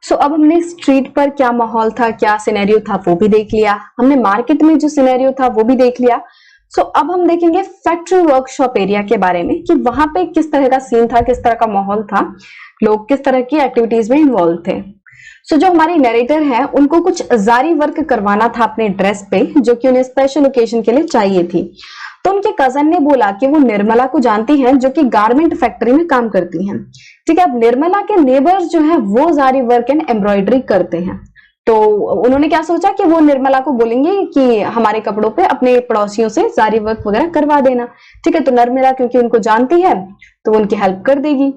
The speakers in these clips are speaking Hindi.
अब हमने स्ट्रीट पर क्या माहौल था, क्या सिनेरियो था वो भी देख लिया, हमने मार्केट में जो सिनेरियो था वो भी देख लिया। अब हम देखेंगे फैक्ट्री वर्कशॉप एरिया के बारे में कि वहां पे किस तरह का सीन था, किस तरह का माहौल था, लोग किस तरह की एक्टिविटीज में इन्वॉल्व थे। जो हमारी नरेटर है उनको कुछ जारी वर्क करवाना था अपने ड्रेस पे, जो कि उन्हें स्पेशल ओकेजन के लिए चाहिए थी। तो उनके कजन ने बोला कि वो निर्मला को जानती हैं जो कि गारमेंट फैक्ट्री में काम करती हैं। ठीक है, अब निर्मला के नेबर्स जो है वो जारी वर्क एंड एम्ब्रॉयडरी करते हैं। तो उन्होंने क्या सोचा कि वो निर्मला को बोलेंगे कि हमारे कपड़ों पे अपने पड़ोसियों से जारी वर्क वगैरह करवा देना। ठीक है, तो निर्मला क्योंकि उनको जानती है तो उनकी हेल्प कर देगी।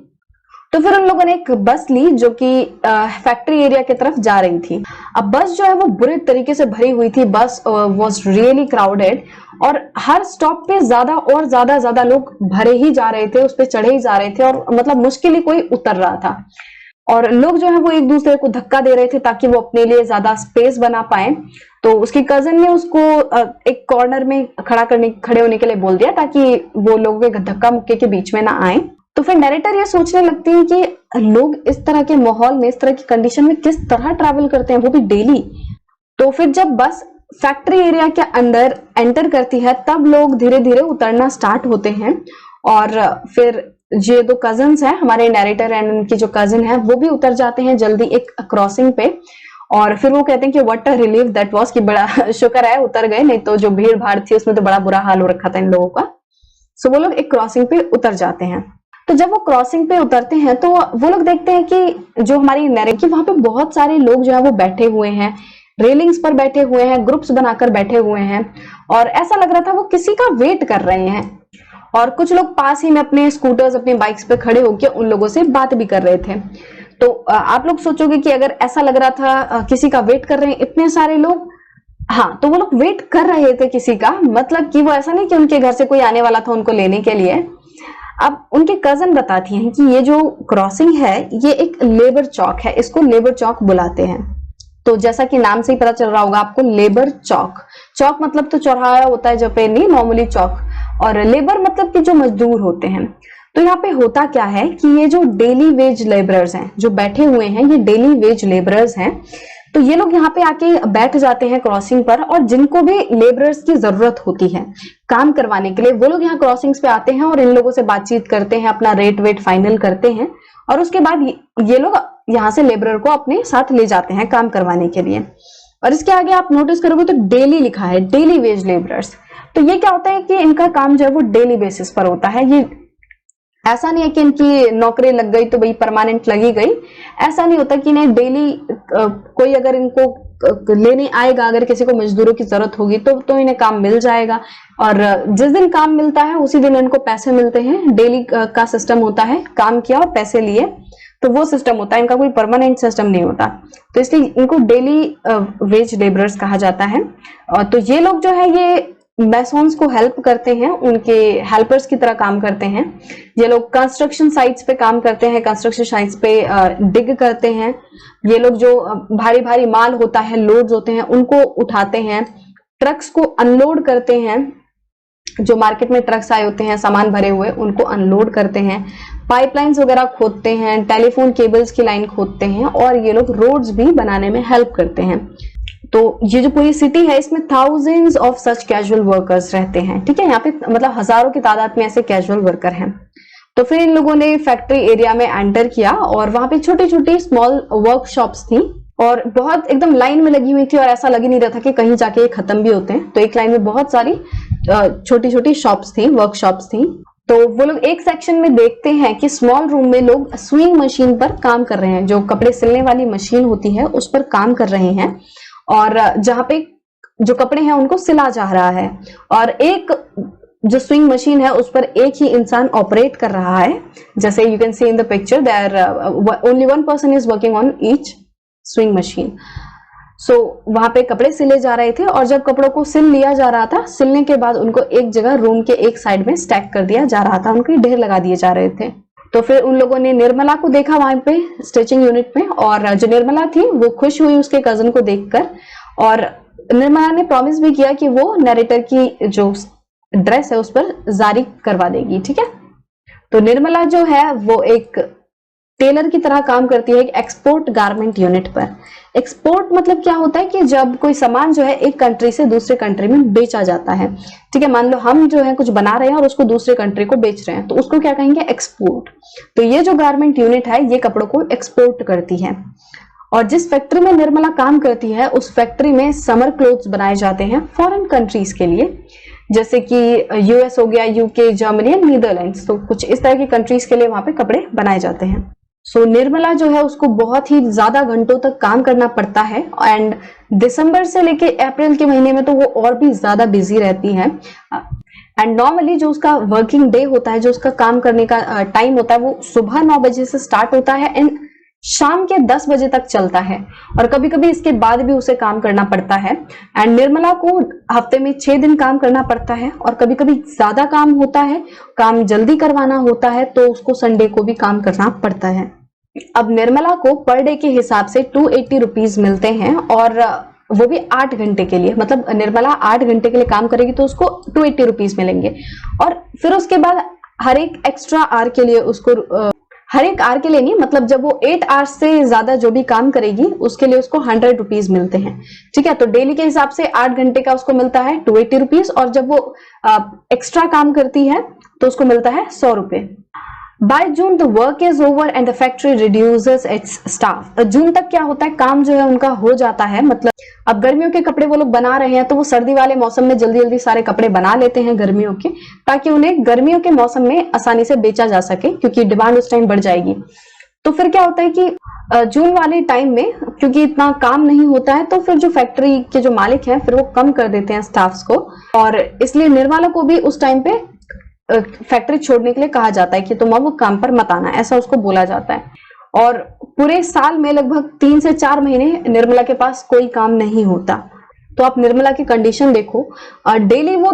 तो फिर उन लोगों ने एक बस ली जो कि फैक्ट्री एरिया की तरफ जा रही थी। अब बस जो है वो बुरे तरीके से भरी हुई थी, बस वाज रियली क्राउडेड और हर स्टॉप पे ज्यादा और ज्यादा लोग भरे ही जा रहे थे, उस पे चढ़े ही जा रहे थे और मतलब मुश्किल ही कोई उतर रहा था। और लोग जो है वो एक दूसरे को धक्का दे रहे थे ताकि वो अपने लिए ज्यादा स्पेस बना पाए। तो उसकी कजन ने उसको एक कॉर्नर में खड़े होने के लिए बोल दिया ताकि वो लोगों के धक्का मुक्के के बीच में ना आए। तो फिर नरेटर ये सोचने लगती है कि लोग इस तरह के माहौल में, इस तरह की कंडीशन में किस तरह ट्रैवल करते हैं, वो भी डेली। तो फिर जब बस फैक्ट्री एरिया के अंदर एंटर करती है तब लोग धीरे धीरे उतरना स्टार्ट होते हैं। और फिर ये दो कजन्स हैं, हमारे नरेटर एंड उनकी जो कजिन है वो भी उतर जाते हैं जल्दी एक क्रॉसिंग पे। और फिर वो कहते हैं कि what a relief that was, कि बड़ा शुक्र है उतर गए, नहीं तो जो भीड़ भाड़ थी उसमें तो बड़ा बुरा हाल हो रखा था इन लोगों का। वो लोग एक क्रॉसिंग पे उतर जाते हैं। तो जब वो क्रॉसिंग पे उतरते हैं तो वो लोग देखते हैं कि जो हमारी नरेटर की वहां पे बहुत सारे लोग जो है वो बैठे हुए हैं, रेलिंग्स पर बैठे हुए हैं, ग्रुप्स बनाकर बैठे हुए हैं और ऐसा लग रहा था वो किसी का वेट कर रहे हैं। और कुछ लोग पास ही में अपने स्कूटर्स, अपने बाइक्स पे खड़े होकर उन लोगों से बात भी कर रहे थे। तो आप लोग सोचोगे कि अगर ऐसा लग रहा था किसी का वेट कर रहे हैं इतने सारे लोग, हाँ, तो वो लोग वेट कर रहे थे किसी का, मतलब कि वो ऐसा नहीं कि उनके घर से कोई आने वाला था उनको लेने के लिए। अब उनके कजन बताती हैं कि ये जो क्रॉसिंग है ये एक लेबर चौक है, इसको लेबर चौक बुलाते हैं। तो जैसा कि नाम से ही पता चल रहा होगा आपको, लेबर चौक, चौक मतलब तो चौराहा होता है जब पे नहीं, नॉर्मली चौक, और लेबर मतलब कि जो मजदूर होते हैं। तो यहाँ पे होता क्या है कि ये जो डेली वेज लेबरर्स हैं जो बैठे हुए हैं, ये डेली वेज लेबरर्स हैं। तो ये लोग यहाँ पे आके बैठ जाते हैं क्रॉसिंग पर, और जिनको भी लेबरर्स की जरूरत होती है काम करवाने के लिए वो लोग यहाँ क्रॉसिंग्स पे आते हैं और इन लोगों से बातचीत करते हैं, अपना रेट वेट फाइनल करते हैं और उसके बाद ये लोग यहाँ से लेबरर को अपने साथ ले जाते हैं काम करवाने के लिए। और इसके आगे आप नोटिस करोगे तो डेली लिखा है, डेली वेज लेबरर्स। तो ये क्या होता है कि इनका काम जो है वो डेली बेसिस पर होता है। ये ऐसा नहीं है कि इनकी नौकरी लग गई तो भाई परमानेंट लगी गई, ऐसा नहीं होता कि इन्हें डेली कोई अगर इनको लेने आएगा, अगर किसी को मजदूरों की जरूरत होगी तो इन्हें काम मिल जाएगा। और जिस दिन काम मिलता है उसी दिन इनको पैसे मिलते हैं। डेली का सिस्टम होता है, काम किया और पैसे लिए, तो वो सिस्टम होता है, इनका कोई परमानेंट सिस्टम नहीं होता। तो इसलिए इनको डेली वेज लेबरर्स कहा जाता है। तो ये लोग जो है ये मैसॉन्स को हेल्प करते हैं, उनके हेल्पर्स की तरह काम करते हैं। ये लोग कंस्ट्रक्शन साइट्स पे काम करते हैं, कंस्ट्रक्शन साइट्स पे डिग करते हैं। ये लोग जो भारी भारी माल होता है, लोड्स होते हैं, उनको उठाते हैं, ट्रक्स को अनलोड करते हैं। जो मार्केट में ट्रक्स आए होते हैं सामान भरे हुए, उनको अनलोड करते हैं, पाइपलाइंस वगैरह खोदते हैं, टेलीफोन केबल्स की लाइन खोदते हैं और ये लोग रोड्स भी बनाने में हेल्प करते हैं। तो ये जो पूरी सिटी है इसमें thousands of such casual workers रहते हैं। ठीक है, यहाँ पे मतलब हजारों की तादाद में ऐसे कैजुअल वर्कर हैं। तो फिर इन लोगों ने फैक्ट्री एरिया में एंटर किया और वहां पे छोटी छोटी स्मॉल वर्कशॉप्स थी और बहुत एकदम लाइन में लगी हुई थी और ऐसा लग ही नहीं रहा था कि कहीं जाके ये खत्म भी होते हैं। तो एक लाइन में बहुत सारी छोटी छोटी शॉप्स थी, वर्कशॉप्स थी। तो वो लोग एक सेक्शन में देखते हैं कि स्मॉल रूम में लोग स्विंग मशीन पर काम कर रहे हैं, जो कपड़े सिलने वाली मशीन होती है उस पर काम कर रहे हैं और जहां पे जो कपड़े हैं उनको सिला जा रहा है। और एक जो स्विंग मशीन है उस पर एक ही इंसान ऑपरेट कर रहा है। जैसे you can see in the picture there only one person is working on each sewing machine. So वहां पे कपड़े सिले जा रहे थे और जब कपड़ों को सिल लिया जा रहा था, सिलने के बाद उनको एक जगह रूम के एक साइड में स्टैक कर दिया जा रहा था, उनके ढेर लगा दिए जा रहे थे। तो फिर उन लोगों ने निर्मला को देखा वहां पे स्टिचिंग यूनिट में, और जो निर्मला थी वो खुश हुई उसके कजन को देखकर, और निर्मला ने प्रॉमिस भी किया कि वो नरेटर की जो ड्रेस है उस पर जारी करवा देगी। ठीक है, तो निर्मला जो है वो एक टेलर की तरह काम करती है एक एक्सपोर्ट गारमेंट यूनिट पर। एक्सपोर्ट मतलब क्या होता है कि जब कोई सामान जो है एक कंट्री से दूसरे कंट्री में बेचा जाता है, ठीक है। मान लो हम जो है कुछ बना रहे हैं और उसको दूसरे कंट्री को बेच रहे हैं, तो उसको क्या कहेंगे, एक्सपोर्ट। तो ये जो गारमेंट यूनिट है ये कपड़ों को एक्सपोर्ट करती है। और जिस फैक्ट्री में निर्मला काम करती है उस फैक्ट्री में समर क्लोथ्स बनाए जाते हैं फॉरेन कंट्रीज के लिए, जैसे कि यूएस हो गया, यूके, जर्मनी एंड नीदरलैंड्स। तो कुछ इस तरह की कंट्रीज के लिए वहां पे कपड़े बनाए जाते हैं। सो निर्मला जो है उसको बहुत ही ज्यादा घंटों तक काम करना पड़ता है, एंड दिसंबर से लेके अप्रैल के महीने में तो वो और भी ज्यादा बिजी रहती है। एंड नॉर्मली जो उसका वर्किंग डे होता है, जो उसका काम करने का टाइम होता है, वो सुबह 9 बजे से स्टार्ट होता है एंड शाम के 10 बजे तक चलता है। और कभी कभी इसके बाद भी उसे काम करना पड़ता है। एंड निर्मला को हफ्ते में 6 दिन काम करना पड़ता है, और कभी कभी ज्यादा काम होता है, काम जल्दी करवाना होता है, तो उसको संडे को भी काम करना पड़ता है। अब निर्मला को पर डे के हिसाब से 280 रुपीज मिलते हैं, और वो भी 8 घंटे के लिए। मतलब निर्मला 8 घंटे के लिए काम करेगी तो उसको 280 रुपीज मिलेंगे। और फिर उसके बाद हर एक एक्स्ट्रा आवर के लिए उसको हर एक आवर के लिए नहीं, मतलब जब वो 8 आवर्स से ज्यादा जो भी काम करेगी उसके लिए उसको 100 रुपीज मिलते हैं, ठीक है। तो डेली के हिसाब से 8 घंटे का उसको मिलता है 280 रुपीज, और जब वो एक्स्ट्रा काम करती है तो उसको मिलता है 100 रुपए। By June the work is over and the factory reduces its staff. जून तक क्या होता है, काम जो है उनका हो जाता है। मतलब अब गर्मियों के कपड़े वो लोग बना रहे हैं, तो वो सर्दी वाले मौसम में जल्दी जल्दी सारे कपड़े बना लेते हैं गर्मियों के, ताकि उन्हें गर्मियों के मौसम में आसानी से बेचा जा सके, क्योंकि डिमांड उस टाइम बढ़ जाएगी। तो फिर क्या होता है कि जून वाले टाइम में क्योंकि इतना काम नहीं होता है, तो फिर जो फैक्ट्री के जो मालिक हैं फिर वो कम कर देते हैं स्टाफ्स को, और इसलिए निर्मला को भी उस टाइम पे फैक्ट्री छोड़ने के लिए कहा जाता है कि तुम अब काम पर मत आना, ऐसा उसको बोला जाता है। और पूरे साल में लगभग 3 से 4 महीने निर्मला के पास कोई काम नहीं होता। तो आप निर्मला की कंडीशन देखो, डेली वो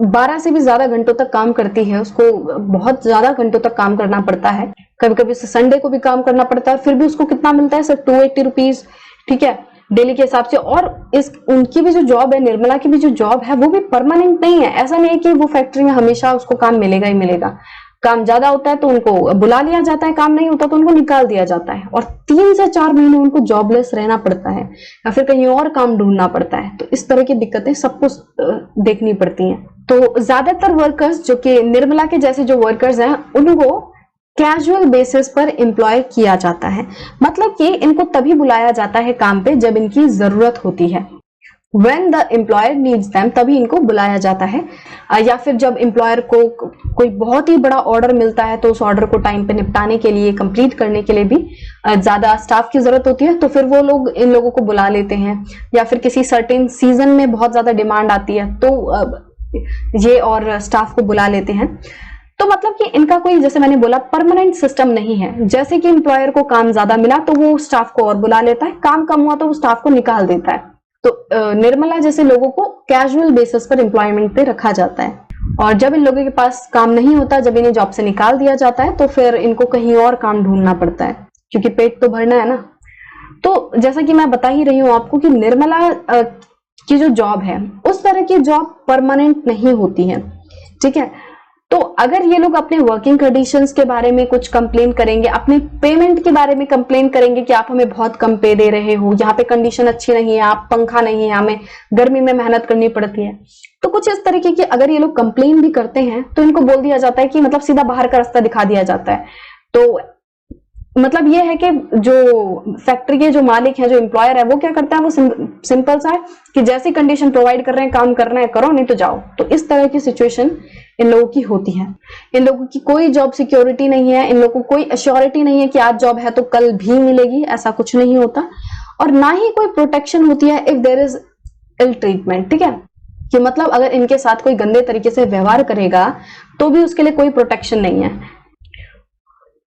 12 से भी ज्यादा घंटों तक काम करती है, उसको बहुत ज्यादा घंटों तक काम करना पड़ता है। कभी कभी संडे को भी काम करना पड़ता है, फिर भी उसको कितना मिलता है, सिर्फ 280 रुपीज, ठीक है, डेली के हिसाब से। और इस उनकी भी जो जॉब है, निर्मला की भी जो जॉब है, वो भी परमानेंट नहीं है। ऐसा नहीं है कि वो फैक्ट्री में हमेशा उसको काम मिलेगा ही मिलेगा। काम ज्यादा होता है तो उनको बुला लिया जाता है, काम नहीं होता तो उनको निकाल दिया जाता है, और 3 से 4 महीने उनको जॉबलेस रहना पड़ता है, या फिर कहीं और काम ढूंढना पड़ता है। तो इस तरह की दिक्कतें सबको देखनी पड़ती हैं। तो ज्यादातर वर्कर्स, जो कि निर्मला के जैसे जो वर्कर्स हैं, उनको कैजुअल बेसिस पर एम्प्लॉय किया जाता है। मतलब कि इनको तभी बुलाया जाता है काम पे जब इनकी जरूरत होती है। When the employer needs them, तभी इनको बुलाया जाता है। या फिर जब एम्प्लॉयर को कोई बहुत ही बड़ा ऑर्डर मिलता है, तो उस ऑर्डर को टाइम पे निपटाने के लिए, कंप्लीट करने के लिए भी ज्यादा स्टाफ की जरूरत होती है, तो फिर वो लोग इन लोगों को बुला लेते हैं। या फिर किसी सर्टेन सीजन में बहुत ज्यादा डिमांड आती है, तो ये और स्टाफ को बुला लेते हैं। तो मतलब कि इनका कोई, जैसे मैंने बोला, परमानेंट सिस्टम नहीं है। जैसे कि एम्प्लॉयर को काम ज्यादा मिला तो वो स्टाफ को और बुला लेता है, काम कम हुआ तो वो स्टाफ को निकाल देता है। तो निर्मला जैसे लोगों को कैजुअल बेसिस पर एम्प्लॉयमेंट पे रखा जाता है, और जब इन लोगों के पास काम नहीं होता, जब इन्हें जॉब से निकाल दिया जाता है, तो फिर इनको कहीं और काम ढूंढना पड़ता है, क्योंकि पेट तो भरना है ना। तो जैसा कि मैं बता ही रही हूँ आपको कि निर्मला की जो जॉब है, उस तरह की जॉब परमानेंट नहीं होती है, ठीक है। तो अगर ये लोग अपने वर्किंग कंडीशंस के बारे में कुछ कंप्लेन करेंगे, अपने पेमेंट के बारे में कंप्लेन करेंगे कि आप हमें बहुत कम पे दे रहे हो, यहाँ पे कंडीशन अच्छी नहीं है, आप पंखा नहीं है, हमें गर्मी में मेहनत करनी पड़ती है, तो कुछ इस तरीके की अगर ये लोग कंप्लेन भी करते हैं तो इनको बोल दिया जाता है कि, मतलब सीधा बाहर का रास्ता दिखा दिया जाता है। तो मतलब ये है कि जो फैक्ट्री के जो मालिक है, जो एम्प्लॉयर है, वो क्या करता है, वो सिंपल सा है कि जैसी कंडीशन प्रोवाइड कर रहे हैं, काम करना है करो, नहीं तो जाओ। तो इस तरह की सिचुएशन इन लोगों की होती है। इन लोगों की कोई जॉब सिक्योरिटी नहीं है, इन लोगों को कोई अश्योरिटी नहीं है कि आज जॉब है तो कल भी मिलेगी, ऐसा कुछ नहीं होता। और ना ही कोई प्रोटेक्शन होती है if there is ill treatment, ठीक है, कि मतलब अगर इनके साथ कोई गंदे तरीके से व्यवहार करेगा तो भी उसके लिए कोई प्रोटेक्शन नहीं है।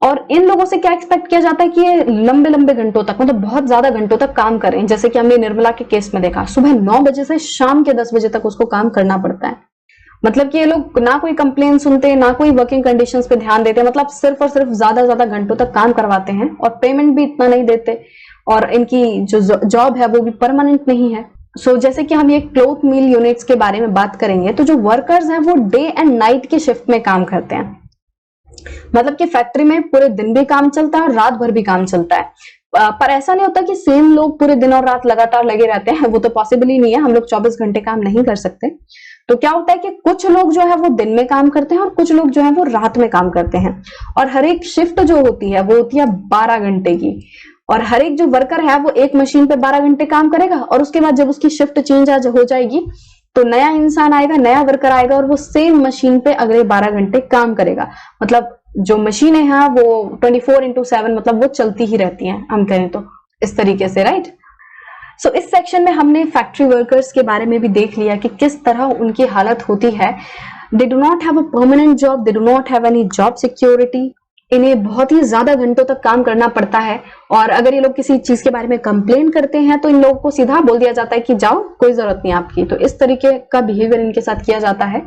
और इन लोगों से क्या एक्सपेक्ट किया जाता है कि ये लंबे लंबे घंटों तक, मतलब बहुत ज्यादा घंटों तक काम करें। जैसे कि हमने निर्मला के केस में देखा, सुबह 9 बजे से शाम के 10 बजे तक उसको काम करना पड़ता है। मतलब कि ये लोग ना कोई कंप्लेन सुनते, ना कोई वर्किंग कंडीशंस पे ध्यान देते, मतलब सिर्फ और सिर्फ ज्यादा घंटों तक काम करवाते हैं, और पेमेंट भी इतना नहीं देते, और इनकी जो जॉब है वो भी परमानेंट नहीं है। सो जैसे कि हम ये क्लॉथ मिल यूनिट्स के बारे में बात करेंगे, तो जो वर्कर्स हैं वो डे एंड नाइट के शिफ्ट में काम करते हैं। मतलब कि फैक्ट्री में पूरे दिन भी काम चलता है और रात भर भी काम चलता है। पर ऐसा नहीं होता कि सेम लोग पूरे दिन और रात लगातार लगे रहते हैं, वो तो पॉसिबल ही नहीं है, हम लोग 24 घंटे काम नहीं कर सकते। तो क्या होता है कि कुछ लोग जो है वो दिन में काम करते हैं और कुछ लोग जो है वो रात में काम करते हैं, और हर एक शिफ्ट जो होती है वो होती है 12 घंटे की, और हर एक जो वर्कर है वो एक मशीन पे 12 घंटे काम करेगा, और उसके बाद जब उसकी शिफ्ट चेंज हो जाएगी तो नया इंसान आएगा, नया वर्कर आएगा, और वो सेम मशीन पे अगले 12 घंटे काम करेगा। मतलब जो मशीनें हैं वो 24/7 मतलब वो चलती ही रहती हैं, हम कहें तो इस तरीके से, राइट। सो इस सेक्शन में हमने फैक्ट्री वर्कर्स के बारे में भी देख लिया कि किस तरह उनकी हालत होती है। They do not have a permanent job, they do not have any job security, इन्हें बहुत ही ज्यादा घंटों तक काम करना पड़ता है, और अगर ये लोग किसी चीज के बारे में कंप्लेन करते हैं तो इन लोगों को सीधा बोल दिया जाता है कि जाओ, कोई जरूरत नहीं आपकी। तो इस तरीके का बिहेवियर इनके साथ किया जाता है।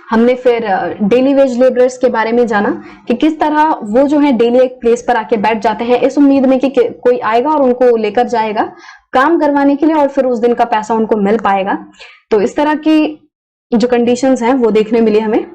हमने फिर डेली वेज लेबरर्स के बारे में जाना कि किस तरह वो जो है डेली एक प्लेस पर आके बैठ जाते हैं इस उम्मीद में कि कोई आएगा और उनको लेकर जाएगा काम करवाने के लिए, और फिर उस दिन का पैसा उनको मिल पाएगा। तो इस तरह की जो कंडीशंस हैं वो देखने मिली हमें।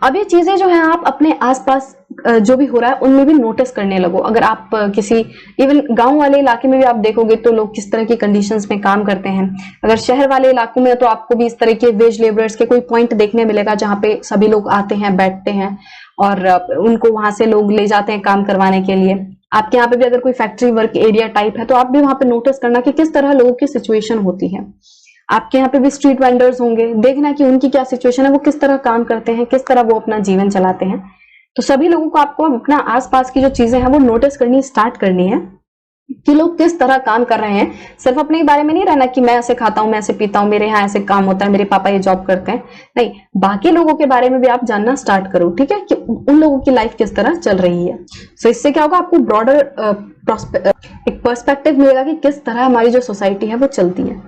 अब ये चीजें जो है आप अपने आसपास जो भी हो रहा है उनमें भी नोटिस करने लगो। अगर आप किसी इवन गांव वाले इलाके में भी आप देखोगे तो लोग किस तरह की कंडीशंस में काम करते हैं। अगर शहर वाले इलाकों में तो आपको भी इस तरह के वेज लेबरर्स के कोई पॉइंट देखने मिलेगा जहां पे सभी लोग आते हैं, बैठते हैं, और उनको वहां से लोग ले जाते हैं काम करवाने के लिए। आपके यहाँ पे भी अगर कोई फैक्ट्री वर्क एरिया टाइप है तो आप भी वहां पे नोटिस करना कि किस तरह लोगों की सिचुएशन होती है। आपके यहाँ पे भी स्ट्रीट वेंडर्स होंगे, देखना कि उनकी क्या सिचुएशन है, वो किस तरह काम करते हैं, किस तरह वो अपना जीवन चलाते हैं। तो सभी लोगों को आपको अपना आसपास की जो चीजें हैं वो नोटिस करनी स्टार्ट करनी है कि लोग किस तरह काम कर रहे हैं। सिर्फ अपने बारे में नहीं रहना कि मैं ऐसे खाता हूं, मैं ऐसे पीता हूं, मेरे यहाँ ऐसे काम होता है, मेरे पापा ये जॉब करते हैं, नहीं, बाकी लोगों के बारे में भी आप जानना स्टार्ट करो, ठीक है, कि उन लोगों की लाइफ किस तरह चल रही है। सो इससे क्या होगा, आपको ब्रॉडर एक पर्सपेक्टिव मिलेगा कि किस तरह हमारी जो सोसाइटी है वो चलती है।